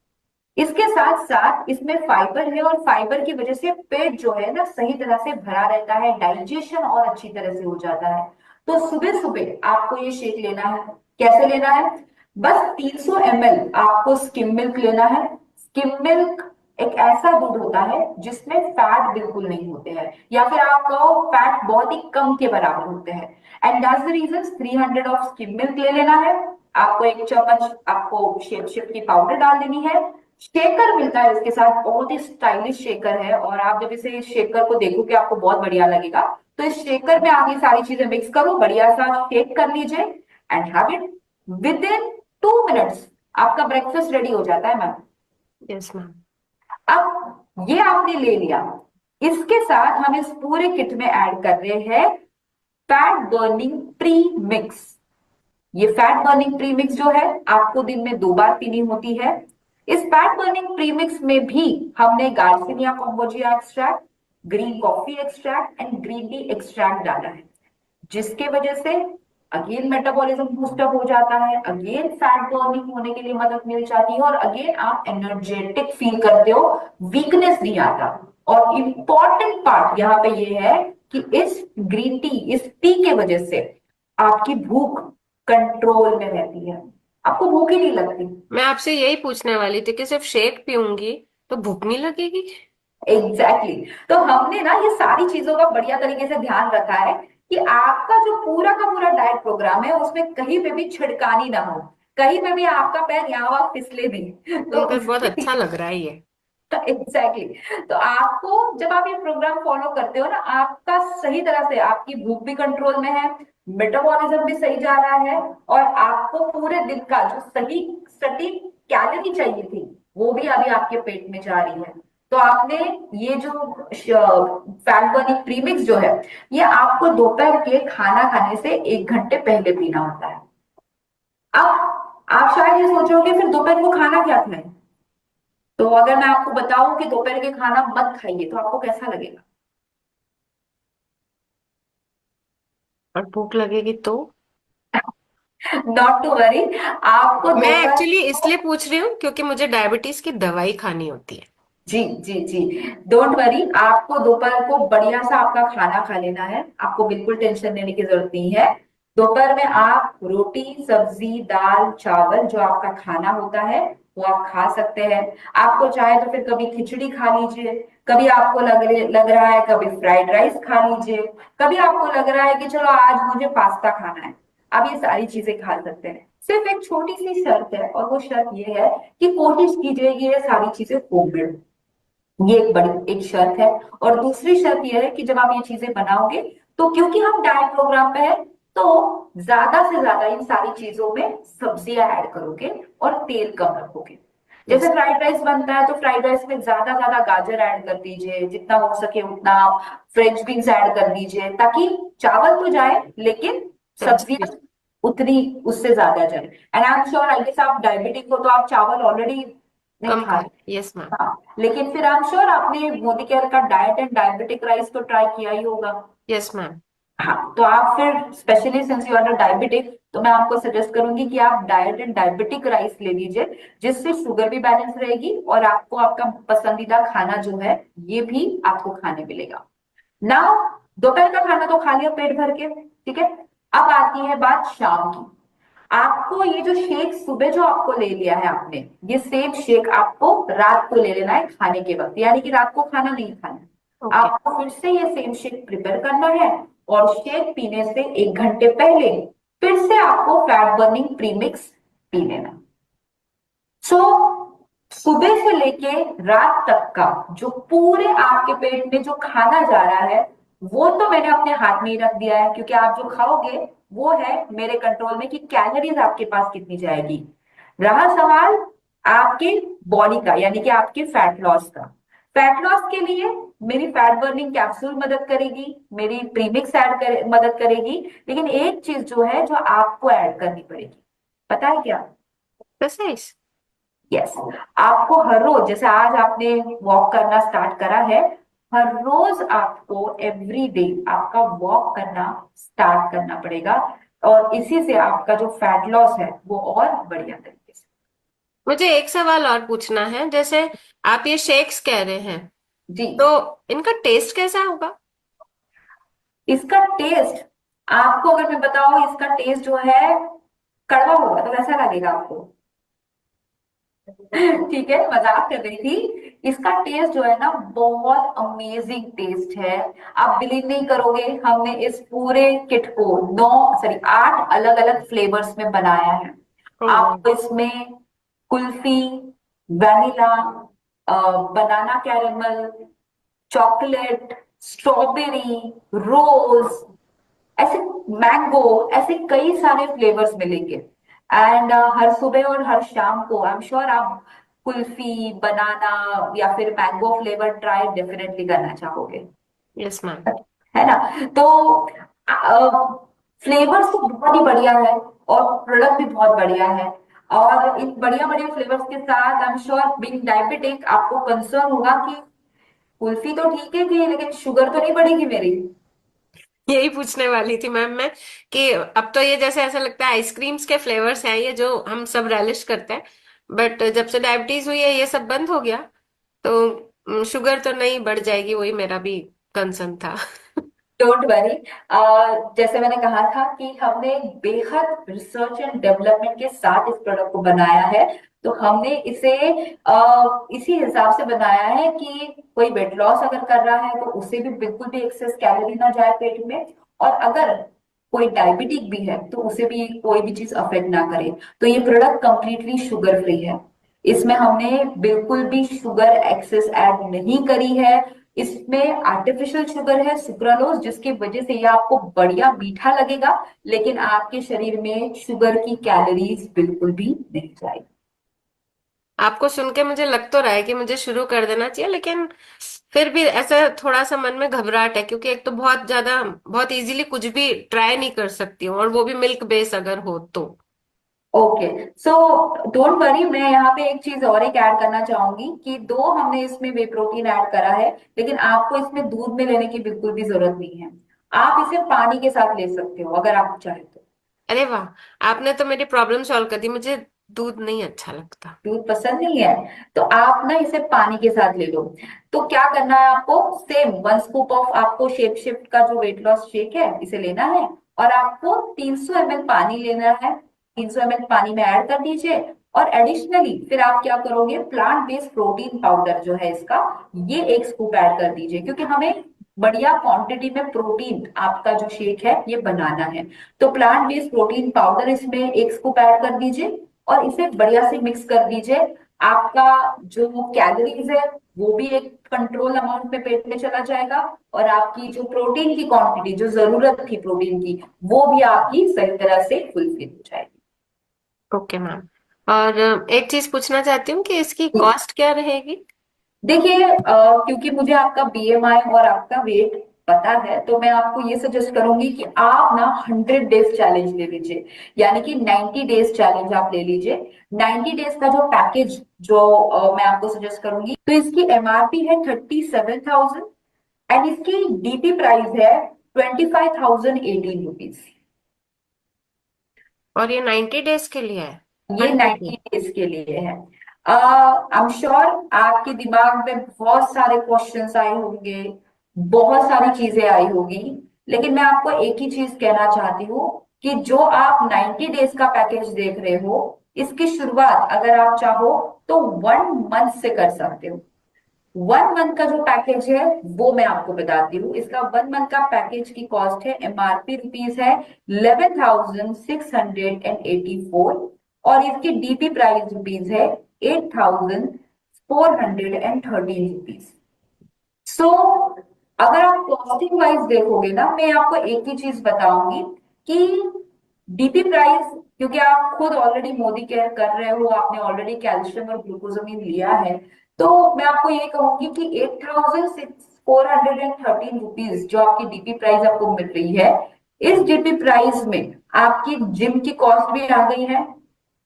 इसके साथ साथ इसमें फाइबर है, और फाइबर की वजह से पेट जो है ना सही तरह से भरा रहता है, डाइजेशन और अच्छी तरह से हो जाता है। तो सुबह सुबह आपको ये शेक लेना है। कैसे लेना है? बस 300 ml आपको स्किम मिल्क लेना है। स्किम मिल्क एक ऐसा दूध होता है जिसमें फैट बिल्कुल नहीं होते हैं, या फिर आप कहो फैट बहुत ही कम के बराबर होते हैं। And that's the reason 300 of skim milk ले लेना है। आपको 1 चम्मच आपको शेप की पाउडर डाल देनी है। शेकर मिलता है इसके साथ, बहुत ही स्टाइलिश शेकर है, और आप जब इसे शेकर को देखोगे आपको बहुत बढ़िया लगेगा। तो इस शेकर में आप ये सारी चीजें मिक्स करो, बढ़िया सा शेक कर लीजिए, and have it. With in 2 minutes आपका ब्रेकफास्ट रेडी हो जाता है मैम। Yes ma'am. अब ये आपने ले लिया, इसके साथ हम इस पूरे किट में ऐड कर रहे हैं फैट बर्निंग प्री मिक्स। ये फैट बर्निंग प्रीमिक्स जो है आपको दिन में 2 बार पीनी होती है। इस फैट बर्निंग प्रीमिक्स में भी हमने garcinia cambogia extract, green coffee extract and green tea extract डाला है, जिसके वजह से अगेन मेटाबॉलिज्म बूस्टअप हो जाता है, अगेन फैट बर्निंग होने के लिए मदद मिल जाती है, और अगेन आप एनर्जेटिक फील करते हो, वीकनेस नहीं आता। और इंपॉर्टेंट पार्ट यहाँ पे ये है कि इस ग्रीन टी, इस टी के वजह से आपकी भूख कंट्रोल में रहती है, आपको भूख ही नहीं लगती। मैं आपसे यही पूछने वाली थी कि सिर्फ शेक पीऊंगी तो भूख नहीं लगेगी? Exactly exactly. तो हमने ना ये सारी चीजों का बढ़िया तरीके से ध्यान रखा है कि आपका जो पूरा का पूरा डाइट प्रोग्राम है उसमें कहीं पे भी छिड़कानी ना हो, कहीं पे भी आपका पैर यहाँ वहां फिसले नहीं। तो सुनकर बहुत उसके अच्छा लग रहा है ये। Exactly exactly. तो आपको जब आप ये प्रोग्राम फॉलो करते हो ना, आपका सही तरह से आपकी भूख भी कंट्रोल में है, मेटाबॉलिज्म भी सही जा रहा है, और आपको पूरे दिन का जो सही सटीक कैलोरी चाहिए थी वो भी अभी आपके पेट में जा रही है। तो आपने ये जो फैट बर्निंग प्रीमिक्स जो है, ये आपको दोपहर के खाना खाने से 1 घंटे पहले पीना होता है। अब आप शायद ये सोचोगे फिर दोपहर को खाना क्या खाएं? तो अगर मैं आपको बताऊं कि दोपहर के खाना मत खाइए तो आपको कैसा लगेगा? और भूख लगेगी तो? नॉट टू वरी, आपको मैं दोपहर एक्चुअली को, इसलिए पूछ रही हूँ क्योंकि मुझे डायबिटीज की दवाई खानी होती है। जी जी जी, डोंट वरी, आपको दोपहर को बढ़िया सा आपका खाना खा लेना है, आपको बिल्कुल टेंशन लेने की जरूरत नहीं है। दोपहर में आप रोटी सब्जी दाल चावल जो आपका खाना होता है वो आप खा सकते हैं। आपको चाहे तो फिर कभी खिचड़ी खा लीजिए, कभी आपको लग रहा है कभी फ्राइड राइस खा लीजिए, कभी आपको लग रहा है कि चलो आज मुझे पास्ता खाना है, आप ये सारी चीजें खा सकते हैं। सिर्फ एक छोटी सी शर्त है, और वो शर्त ये है कि कोशिश कीजिए ये सारी चीजें होममेड। ये एक बड़ी एक शर्त है। और दूसरी शर्त यह है कि जब आप ये चीजें बनाओगे तो क्योंकि हम डाइट प्रोग्राम पे है, तो ज्यादा से ज्यादा इन सारी चीजों में सब्जियां ऐड करोगे और तेल कम रखोगे। यस। जैसे फ्राइड राइस बनता है तो फ्राइड राइस में ज्यादा ज्यादा गाजर ऐड कर दीजिए, जितना हो सके उतना फ्रेंच बीन्स ऐड कर दीजिए, ताकि चावल तो जाए लेकिन सब्जी। सब्जियां उतनी उससे ज्यादा जाए। And I am sure I guess आप डायबिटिक हो तो आप चावल ऑलरेडी नहीं कम खा खा। रहे। Yes ma'am. हाँ, लेकिन फिर आई एम श्योर आपने मोदी केयर का डाइट एंड डायबिटिक राइस तो ट्राई किया ही होगा। Yes ma'am. हाँ, तो आप फिर specially since you are diabetic, तो मैं आपको सजेस्ट करूंगी कि आप डाइट एंड डायबिटिक राइस ले लीजिए, जिससे शुगर भी बैलेंस रहेगी और आपको आपका पसंदीदा खाना जो है ये भी आपको खाने मिलेगा। नाउ दोपहर का खाना तो खा लिया पेट भर के, ठीक है। अब आती है बात शाम की। आपको ये जो शेक सुबह जो आपको ले लिया है आपने, ये सेम शेक आपको रात को ले लेना है खाने के वक्त, यानी कि रात को खाना नहीं खाना है। ओके। आपको फिर से ये सेम शेक प्रिपेयर करना है, और शेक पीने से 1 घंटे पहले फिर से आपको फैट बर्निंग प्रीमिक्स पी लेना। सो सुबह से लेके रात तक का जो पूरे आपके पेट में जो खाना जा रहा है, वो तो मैंने अपने हाथ में ही रख दिया है, क्योंकि आप जो खाओगे वो है मेरे कंट्रोल में कि कैलोरीज आपके पास कितनी जाएगी। रहा सवाल आपके बॉडी का, यानी कि आपके फैट लॉस का। फैट लॉस के लिए मेरी फैट बर्निंग कैप्सूल मदद करेगी, मेरी प्रीमिक्स मदद करेगी, लेकिन एक चीज जो है जो आपको ऐड करनी पड़ेगी, पता है क्या? एक्सरसाइज। यस। आपको हर रोज, जैसे आज आपने वॉक करना स्टार्ट करा है, हर रोज आपको एवरी डे आपका वॉक करना स्टार्ट करना पड़ेगा, और इसी से आपका जो फैट लॉस है वो और बढ़िया तरीके से। मुझे एक सवाल और पूछना है, जैसे आप ये शेक्स कह रहे हैं, जी। तो इनका टेस्ट कैसा होगा? इसका टेस्ट, आपको अगर मैं बताऊं, इसका टेस्ट जो है कड़वा होगा, तो कैसा लगेगा आपको? ठीक है, मजाक कर रही थी। इसका टेस्ट जो है ना, बहुत अमेजिंग टेस्ट है। आप बिलीव नहीं करोगे, हमने इस पूरे किट को 8 अलग अलग फ्लेवर्स में बनाया है। ओह। आपको इसमें कुल्फी, वनीला, बनाना कैरेमल, चॉकलेट, स्ट्रॉबेरी, रोज, ऐसे मैंगो, ऐसे कई सारे फ्लेवर्स मिलेंगे। एंड हर सुबह और हर शाम को आई एम श्योर आप कुल्फी, बनाना या फिर मैंगो फ्लेवर ट्राई डेफिनेटली करना चाहोगे, यस मैम। है ना? तो फ्लेवर्स तो बहुत ही बढ़िया है, और प्रोडक्ट भी बहुत बढ़िया है। और इन बढ़िया बढ़िया फ्लेवर्स के साथ आई एम श्योर बीइंग डायबिटिक आपको कंसर्न होगा कि कुल्फी तो ठीक है कि, लेकिन शुगर तो नहीं बढ़ेगी मेरी। यही पूछने वाली थी मैम मैं, कि अब तो ये जैसे ऐसा लगता है आइसक्रीम्स के फ्लेवर्स हैं ये, जो हम सब रेलिश करते हैं, बट जब से डायबिटीज हुई है ये सब बंद हो गया, तो शुगर तो नहीं बढ़ जाएगी, वही मेरा भी कंसर्न था। Don't worry. जैसे मैंने कहा था कि हमने बेहद रिसर्च एंड डेवलपमेंट के साथ इस प्रोडक्ट को बनाया है। तो हमने इसे इसी हिसाब से बनाया है कि कोई वेट लॉस अगर कर रहा है तो उसे भी बिल्कुल भी एक्सेस कैलोरी ना जाए पेट में, और अगर कोई डायबिटिक भी है तो उसे भी कोई भी चीज अफेक्ट ना करे। तो ये प्रोडक्ट कंप्लीटली शुगर फ्री है। इसमें हमने बिल्कुल भी शुगर एक्सेस ऐड नहीं करी है। इसमें आर्टिफिशियल शुगर है, सुक्रालोज, जिसकी वजह से ये आपको बढ़िया मीठा लगेगा, लेकिन आपके शरीर में शुगर की कैलोरीज बिल्कुल भी नहीं जाएगी। आपको सुन के मुझे लग तो रहा है कि मुझे शुरू कर देना चाहिए, लेकिन फिर भी ऐसा थोड़ा सा मन में घबराहट है, क्योंकि एक तो बहुत ज्यादा, बहुत इजीली कुछ भी ट्राई नहीं कर सकती हूँ, और वो भी मिल्क बेस अगर हो तो। ओके, सो डोंट वरी, मैं यहाँ पे एक चीज और एक ऐड करना चाहूंगी कि दो हमने इसमें वे प्रोटीन ऐड करा है, लेकिन आपको इसमें दूध में लेने की बिल्कुल भी जरूरत नहीं है। आप इसे पानी के साथ ले सकते हो अगर आप चाहें तो। अरे वाह, आपने तो मेरी प्रॉब्लम सॉल्व कर दी। मुझे दूध नहीं अच्छा लगता। दूध पसंद नहीं है तो आप ना इसे पानी के साथ ले लो। तो क्या करना है आपको, सेम 1 स्कूप ऑफ आपको शेप शिफ्ट का जो वेट लॉस शेक है इसे लेना है, और आपको 300 ml पानी लेना है। 300 ml पानी में ऐड कर दीजिए, और एडिशनली फिर आप क्या करोगे, प्लांट बेस्ड प्रोटीन पाउडर जो है इसका, ये 1 स्कूप ऐड कर दीजिए, क्योंकि हमें बढ़िया क्वांटिटी में प्रोटीन आपका जो शेक है ये बनाना है। तो प्लांट बेस्ड प्रोटीन पाउडर इसमें 1 स्कूप ऐड कर दीजिए, और इसे बढ़िया से मिक्स कर दीजिए। आपका जो कैलोरीज है वो भी एक कंट्रोल अमाउंट में पेट में चला जाएगा, और आपकी जो प्रोटीन की क्वांटिटी जो जरूरत थी प्रोटीन की, वो भी आपकी सही तरह से फुलफिल हो जाएगी। Okay ma'am. और एक चीज पूछना चाहती हूँ कि इसकी कॉस्ट क्या रहेगी? देखिए, क्योंकि मुझे आपका बीएमआई और आपका वेट पता है, तो मैं आपको ये सजेस्ट करूंगी कि आप ना 100 डेज चैलेंज ले लीजिए, यानी कि 90 डेज चैलेंज आप ले लीजिए। 90 डेज का जो पैकेज जो मैं आपको सजेस्ट करूंगी, तो इसकी एमआरपी है 37,000, एंड इसकी डीपी प्राइस है 25,018 रुपीज। और ये 90 डेज के लिए है? ये 100 डेज? 90 डेज के लिए है। आई एम श्योर आपके दिमाग में बहुत सारे क्वेश्चंस आए होंगे, बहुत सारी चीजें आई होगी, लेकिन मैं आपको एक ही चीज कहना चाहती हूँ कि जो आप 90 डेज का पैकेज देख रहे हो, इसकी शुरुआत अगर आप चाहो तो 1 मंथ से कर सकते हो। वन मंथ का जो पैकेज है वो मैं आपको बताती हूँ। इसका वन मंथ का पैकेज की कॉस्ट है, एमआरपी रुपीज है 11,684, और इसकी डीपी प्राइस रुपीज है 8,413 रुपीज। सो अगर आप कॉस्टिंग वाइज देखोगे ना, मैं आपको एक ही चीज बताऊंगी कि डीपी प्राइस, क्योंकि आप खुद ऑलरेडी मोदी केयर कर रहे हो, आपने ऑलरेडी कैल्शियम और ग्लूकोजामिन लिया है, तो मैं आपको ये कहूंगी कि 8,413 रुपीज जो आपकी डीपी प्राइस आपको मिल रही है, इस डीपी प्राइस में आपकी जिम की कॉस्ट भी आ गई है,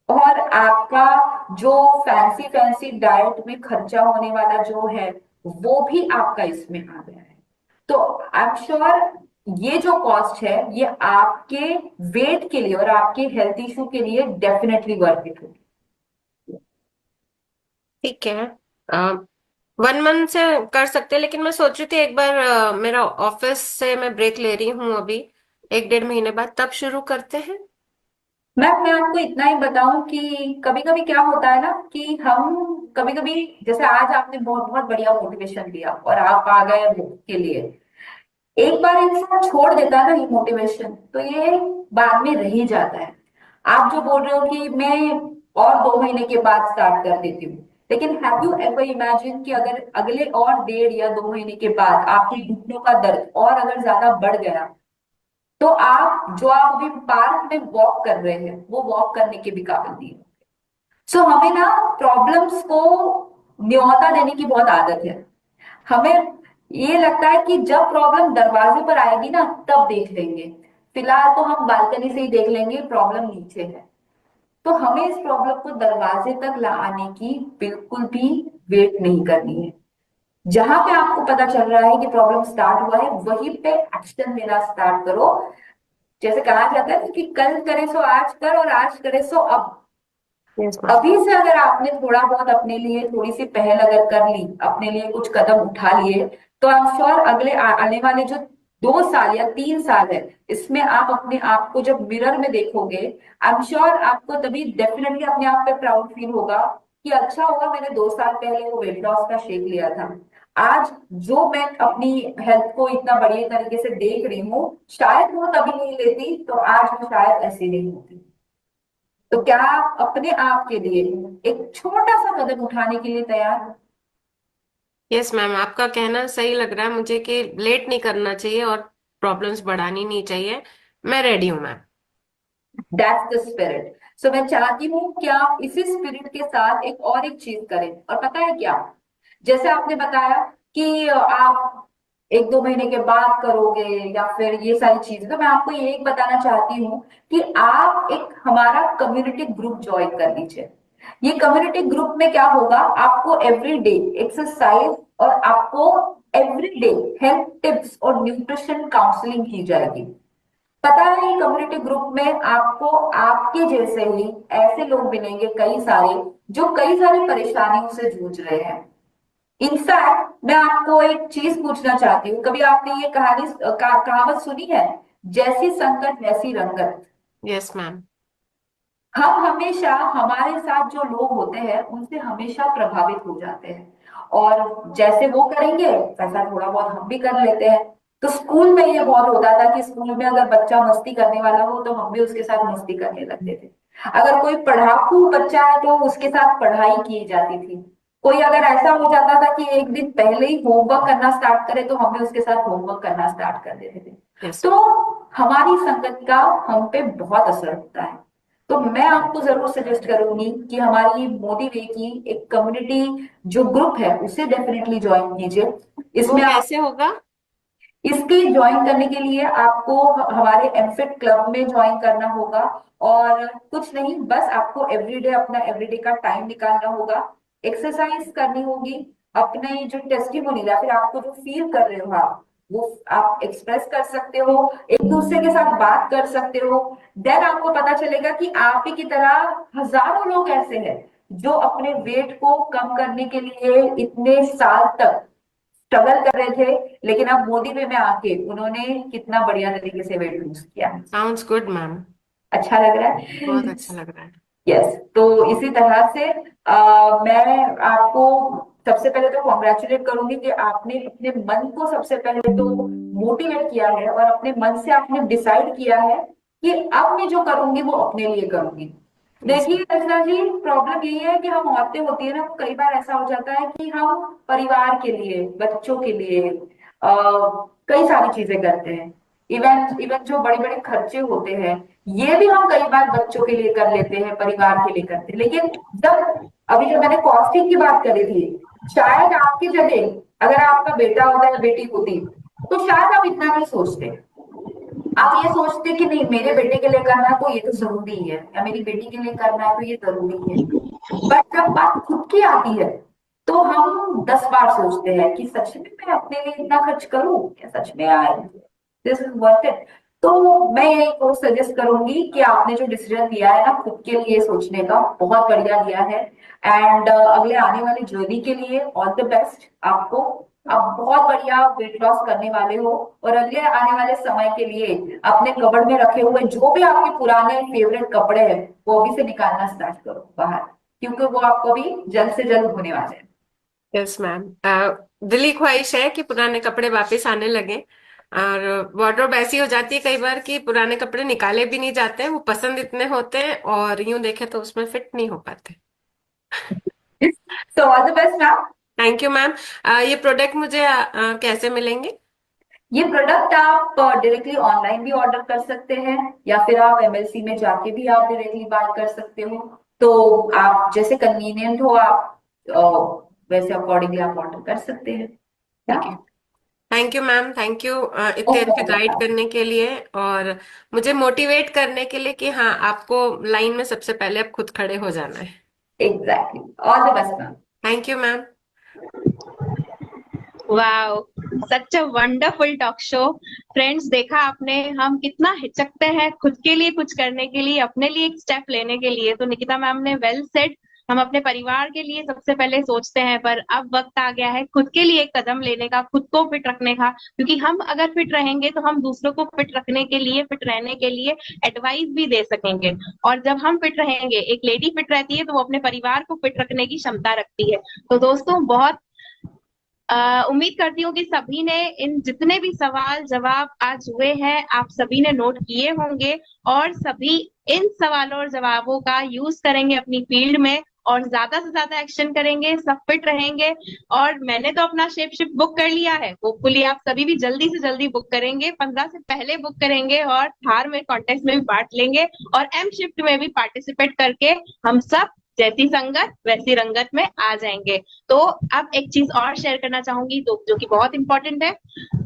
और आपका जो फैंसी फैंसी डाइट में खर्चा होने वाला जो है वो भी आपका इसमें आ गया है। तो आई एम श्योर ये जो कॉस्ट है ये आपके वेट के लिए और आपके हेल्थ इशू के लिए डेफिनेटली वर्थ इट होगी। ठीक है। 1 मंथ से कर सकते हैं, लेकिन मैं सोच रही थी एक बार मेरा ऑफिस से मैं ब्रेक ले रही हूँ अभी 1-1.5 महीने बाद, तब शुरू करते हैं। मैम मैं आपको इतना ही बताऊं कि कभी कभी क्या होता है ना कि हम कभी कभी, जैसे आज आपने बहुत बहुत बढ़िया मोटिवेशन दिया और आप आ गए बुक के लिए, एक बार इंसान छोड़ देता है ना ये मोटिवेशन, तो ये बाद में रह ही जाता है। आप जो बोल रहे हो कि मैं और 2 महीने के बाद स्टार्ट कर देती हूँ, लेकिन हैव यू एवर इमेजिन कि अगर अगले और 1.5 या 2 महीने के बाद आपके घुटनों का दर्द और अगर ज्यादा बढ़ गया, तो आप जो आप अभी पार्क में वॉक कर रहे हैं वो वॉक करने के भी काबिल नहीं है। सो हमें ना प्रॉब्लम्स को न्योता देने की बहुत आदत है। हमें ये लगता है कि जब प्रॉब्लम दरवाजे पर आएगी ना तब देख लेंगे, फिलहाल तो हम बालकनी से ही देख लेंगे प्रॉब्लम नीचे है। तो हमें इस प्रॉब्लम को दरवाजे तक लाने की बिल्कुल भी वेट नहीं करनी है। जहां पे आपको पता चल रहा है कि प्रॉब्लम स्टार्ट हुआ है वहीं पे एक्शन लेना स्टार्ट करो। जैसे कहा जाता है कि कल करे सो आज कर और आज करे सो अब। Yes ma'am. अभी से अगर आपने थोड़ा बहुत अपने लिए थोड़ी सी पहल अगर कर ली, अपने लिए कुछ कदम उठा लिए, तो आई एम श्योर अगले आने वाले जो 2 साल या 3 साल है, इसमें आप अपने आप को जब मिरर में देखोगे, आई एम श्योर आपको तभी डेफिनेटली अपने आप पे प्राउड फील होगा कि अच्छा हुआ मैंने 2 साल पहले वो वेट लॉस का शेक लिया था। आज जो मैं अपनी हेल्थ को इतना बढ़िया तरीके से देख रही हूँ, शायद वो तभी नहीं लेती तो आज मैं शायद ऐसी नहीं होती। तो क्या आप अपने आप के लिए एक छोटा सा कदम उठाने के लिए तैयार हो? यस मैम, आपका कहना सही लग रहा है मुझे कि लेट नहीं करना चाहिए और प्रॉब्लम्स बढ़ानी नहीं चाहिए। मैं रेडी हूँ ma'am. That's the spirit. So मैं चाहती हूँ कि आप इसी स्पिरिट के साथ एक चीज करें, और पता है क्या, जैसे आपने बताया कि आप 1-2 महीने के बाद करोगे या फिर ये सारी चीजें, तो मैं आपको ये एक बताना चाहती हूँ कि आप एक हमारा कम्युनिटी ग्रुप ज्वाइन कर लीजिए। ये कम्युनिटी ग्रुप में क्या होगा, आपको एवरीडे एक्सरसाइज और आपको एवरीडे हेल्थ टिप्स और न्यूट्रिशन काउंसलिंग की जाएगी। पता है ये कम्युनिटी ग्रुप में आपको आपके जैसे ही ऐसे लोग मिलेंगे कई सारे, जो कई सारी परेशानियों से जूझ रहे हैं। इनफैक्ट मैं आपको एक चीज पूछना चाहती हूँ, कभी आपने ये कहावत सुनी है, जैसी संकट वैसी रंगत? Yes ma'am. हम हमेशा हमारे साथ जो लोग होते हैं उनसे हमेशा प्रभावित हो जाते हैं, और जैसे वो करेंगे वैसा थोड़ा बहुत हम भी कर लेते हैं। तो स्कूल में ये बहुत होता था कि स्कूल में अगर बच्चा मस्ती करने वाला हो तो हम भी उसके साथ मस्ती करने लगते थे। अगर कोई पढ़ाकू बच्चा है तो उसके साथ पढ़ाई की जाती थी। कोई अगर ऐसा हो जाता था कि एक दिन पहले ही होमवर्क करना स्टार्ट करे तो हम भी उसके साथ होमवर्क करना स्टार्ट कर देते थे। यस। तो हमारी संगत का हम पे बहुत असर होता है। तो मैं आपको जरूर सजेस्ट करूंगी कि हमारी मोदी वे की एक कम्युनिटी जो ग्रुप है उसे डेफिनेटली ज्वाइन कीजिए। वो इसमें आप, कैसे होगा? इसके ज्वाइन करने के लिए आपको हमारे एमफिट क्लब में ज्वाइन करना होगा, और कुछ नहीं, बस आपको एवरीडे अपना एवरीडे का टाइम निकालना होगा, एक्सरसाइज करनी होगी, अपने जो टेस्टिमोनी या फिर आपको जो फील कर रहे हो वो आप एक्सप्रेस कर सकते हो, एक दूसरे के साथ बात कर सकते हो। देन आपको पता चलेगा कि आप ही की तरह हजारों लोग ऐसे हैं जो अपने वेट को कम करने के लिए इतने साल तक स्ट्रगल कर रहे थे, लेकिन अब मोदी वे में आके उन्होंने कितना बढ़िया तरीके से वेट लूज किया है। Sounds good ma'am. अच्छा लग रहा है? बहुत अच्छा लग रहा है। यस। तो इसी तरह से मैं आपको सबसे पहले तो कॉन्ग्रेचुलेट करूंगी कि आपने अपने मन को सबसे पहले तो मोटिवेट किया है और अपने मन से आपने डिसाइड किया है कि अब मैं जो करूंगी वो अपने लिए करूंगी। यस देखिए रचना जी, प्रॉब्लम यही है कि हम औरतें होती है ना, कई बार ऐसा हो जाता है कि हम परिवार के लिए, बच्चों के लिए कई सारी चीजें करते हैं। इवन इवन जो बड़े बड़े खर्चे होते हैं ये भी हम कई बार बच्चों के लिए कर लेते हैं, परिवार के लिए करते हैं। लेकिन जब अभी जो मैंने कॉस्टिंग की बात करी थी, शायद आपकी जगह अगर आपका बेटा होता या बेटी होती तो शायद आप इतना नहीं सोचते। आप ये सोचते कि नहीं, मेरे बेटे के लिए करना है तो ये तो जरूरी है, या मेरी बेटी के लिए करना है तो ये जरूरी है। बट जब बात खुद की आती है तो हम 10 बार सोचते हैं कि सच में मैं अपने लिए इतना खर्च करूं, क्या सच में यार दिस इज वर्थ इट। तो मैं यही को सजेस्ट करूंगी कि आपने जो डिसीजन लिया है ना खुद के लिए सोचने का, बहुत बढ़िया लिया है। एंड अगले आने वाली जर्नी के लिए ऑल द बेस्ट आपको। आप बहुत बढ़िया वेट लॉस करने वाले हो, और अगले आने वाले समय के लिए अपने कबर्ड में रखे हुए जो भी आपके पुराने फेवरेट कपड़े हैं वो अभी से निकालना स्टार्ट करो बाहर, क्योंकि वो आपको भी जल्द से जल्द होने वाले हैं। Yes ma'am. दिली ख्वाहिश है कि पुराने कपड़े वापस आने लगे। और वार्डरोब ऐसी हो जाती है कई बार कि पुराने कपड़े निकाले भी नहीं जाते हैं, वो पसंद इतने होते हैं और यूं देखे तो उसमें फिट नहीं हो पाते। So all the best ma'am. Thank you ma'am. ये प्रोडक्ट मुझे कैसे मिलेंगे? ये प्रोडक्ट आप डायरेक्टली ऑनलाइन भी ऑर्डर कर सकते हैं, या फिर आप एमएलसी में जाके भी आप डायरेक्टली बाय कर सकते हो। तो आप जैसे कन्वीनियंट हो, आप वैसे अकॉर्डिंगली आप ऑर्डर कर सकते हैं। क्या? ठीक है। Thank you ma'am, thank you इतने ओके अच्छे गाइड करने के लिए और मुझे मोटिवेट करने के लिए कि हाँ, आपको लाइन में सबसे पहले अब खुद खड़े हो जाना है। Exactly, all the best ma'am. Thank you ma'am. Wow, such a wonderful talk show. Friends, देखा आपने हम कितना हिचकते हैं खुद के लिए कुछ करने के लिए, अपने लिए एक स्टेप लेने के लिए। तो निकिता मैम ने वेल सेड, हम अपने परिवार के लिए सबसे पहले सोचते हैं, पर अब वक्त आ गया है खुद के लिए एक कदम लेने का, खुद को फिट रखने का। क्योंकि हम अगर फिट रहेंगे तो हम दूसरों को फिट रखने के लिए, फिट रहने के लिए एडवाइस भी दे सकेंगे। और जब हम फिट रहेंगे, एक लेडी फिट रहती है तो वो अपने परिवार को फिट रखने की क्षमता रखती है। तो दोस्तों, बहुत उम्मीद करती हूँ कि सभी ने इन जितने भी सवाल जवाब आज हुए हैं, आप सभी ने नोट किए होंगे, और सभी इन सवालों और जवाबों का यूज करेंगे अपनी फील्ड में और ज्यादा से ज्यादा एक्शन करेंगे, सब फिट रहेंगे। और मैंने तो अपना शेप शिफ्ट बुक कर लिया है, होपफुली आप सभी भी जल्दी से जल्दी बुक करेंगे, 15 से पहले बुक करेंगे और थार में कॉन्टेस्ट में भी बांट लेंगे और एम शिफ्ट में भी पार्टिसिपेट करके हम सब जैसी संगत वैसी रंगत में आ जाएंगे। तो अब एक चीज और शेयर करना चाहूंगी, तो जो कि बहुत इंपॉर्टेंट है।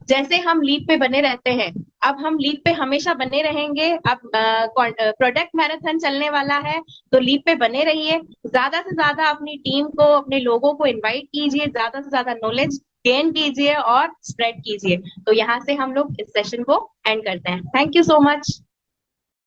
जैसे हम लीड पे बने रहते हैं, अब हम लीड पे हमेशा बने रहेंगे। अब प्रोडक्ट मैराथन चलने वाला है, तो लीड पे बने रहिए, ज्यादा से ज्यादा अपनी टीम को, अपने लोगों को इनवाइट कीजिए, ज्यादा से ज्यादा नॉलेज गेन कीजिए और स्प्रेड कीजिए। तो यहाँ से हम लोग इस सेशन को एंड करते हैं। Thank you so much.